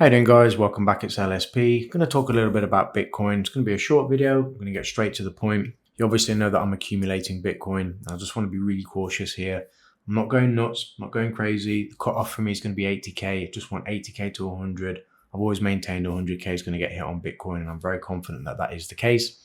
How you doing, guys? Welcome back. It's LSP. Going to talk a little bit about Bitcoin. It's going to be a short video. I'm going to get straight to the point. You obviously know that I'm accumulating Bitcoin. I just want to be really cautious here. I'm not going nuts, I'm not going crazy. The cutoff for me is going to be 80k. I just want 80k to 100. I've always maintained 100k is going to get hit on Bitcoin, and I'm very confident that that is the case.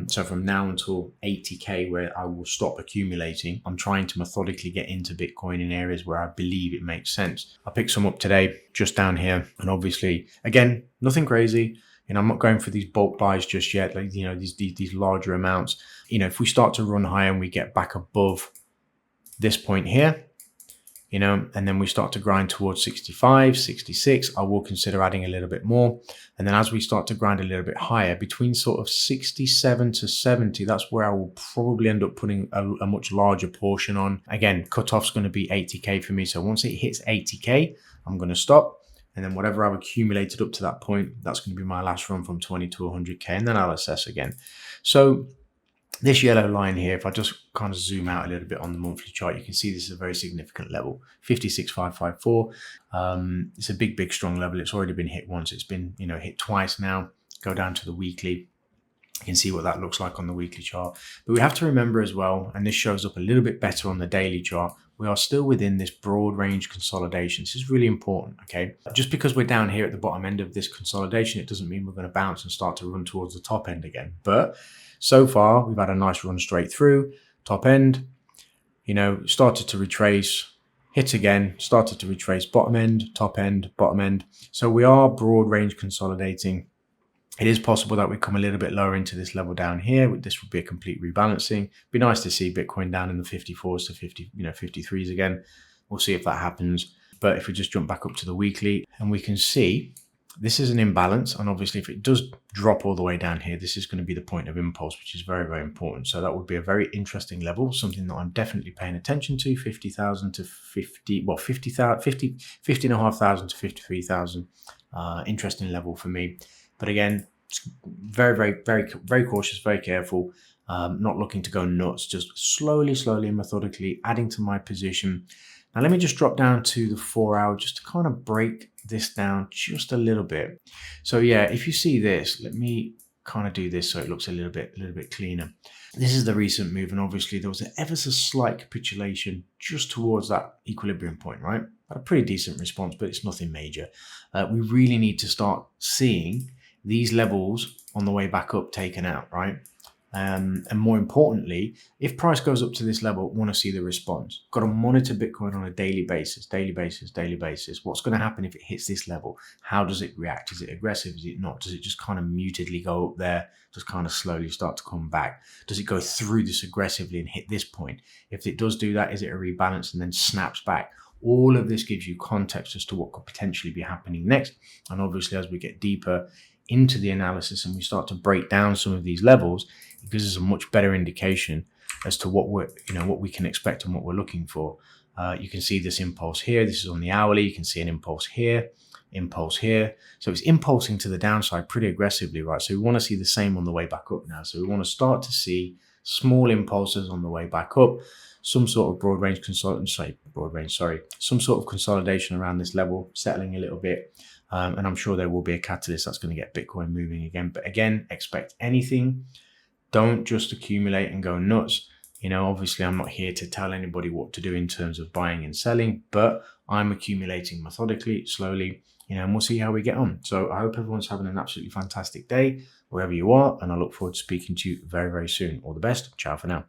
So from now until 80k, where I will stop accumulating, I'm trying to methodically get into Bitcoin in areas where I believe it makes sense. I picked some up today, just down here, and obviously, again, nothing crazy. I'm not going for these bulk buys just yet. Like, these larger amounts. If we start to run higher and we get back above this point here, and then we start to grind towards 65, 66, I will consider adding a little bit more. And then as we start to grind a little bit higher, between sort of 67 to 70, that's where I will probably end up putting a much larger portion on. Again, cutoff's going to be 80k for me. So once it hits 80k, I'm going to stop. And then whatever I've accumulated up to that point, that's going to be my last run from 20 to 100k. And then I'll assess again. So this yellow line here, if I just kind of zoom out a little bit on the monthly chart, you can see this is a very significant level, 56,554. It's a big, strong level. It's already been hit once. It's been, hit twice now. Go down to the weekly. You can see what that looks like on the weekly chart. But we have to remember as well, and this shows up a little bit better on the daily chart, we are still within this broad range consolidation. This is really important, okay? Just because we're down here at the bottom end of this consolidation, it doesn't mean we're going to bounce and start to run towards the top end again. But so far, we've had a nice run straight through, top end, started to retrace, hit again, started to retrace, bottom end, top end, bottom end. So we are broad range consolidating. It is possible that we come a little bit lower into this level down here. This would be a complete rebalancing. Be nice to see Bitcoin down in the 54s to 53s again. We'll see if that happens. But if we just jump back up to the weekly, and we can see this is an imbalance. And obviously, if it does drop all the way down here, this is going to be the point of impulse, which is very, very important. So that would be a very interesting level, something that I'm definitely paying attention to. 50,000 to 50,500 to 53,000. Interesting level for me. But again, it's very, very, very, very cautious, very careful, not looking to go nuts, just slowly and methodically adding to my position. Now, let me just drop down to the 4 hour just to kind of break this down just a little bit. So yeah, if you see this, let me kind of do this so it looks a little bit cleaner. This is the recent move, and obviously there was an ever so slight capitulation just towards that equilibrium point, right? A pretty decent response, but it's nothing major. We really need to start seeing these levels on the way back up taken out, right? And more importantly, if price goes up to this level, want to see the response. Got to monitor Bitcoin on a daily basis. What's going to happen if it hits this level? How does it react? Is it aggressive? Is it not? Does it just kind of mutedly go up there, just kind of slowly start to come back? Does it go through this aggressively and hit this point? If it does do that, is it a rebalance and then snaps back? All of this gives you context as to what could potentially be happening next. And obviously, as we get deeper into the analysis and we start to break down some of these levels, it gives us a much better indication as to what what we can expect and what we're looking for. You can see this impulse here. This is on the hourly. You can see an impulse here. So it's impulsing to the downside pretty aggressively, right? So we want to see the same on the way back up now. So we want to start to see small impulses on the way back up, some sort of some sort of consolidation around this level, settling a little bit. And I'm sure there will be a catalyst that's going to get Bitcoin moving again. But again, expect anything. Don't just accumulate and go nuts. Obviously, I'm not here to tell anybody what to do in terms of buying and selling, but I'm accumulating methodically, slowly, and we'll see how we get on. So I hope everyone's having an absolutely fantastic day, wherever you are. And I look forward to speaking to you very, very soon. All the best. Ciao for now.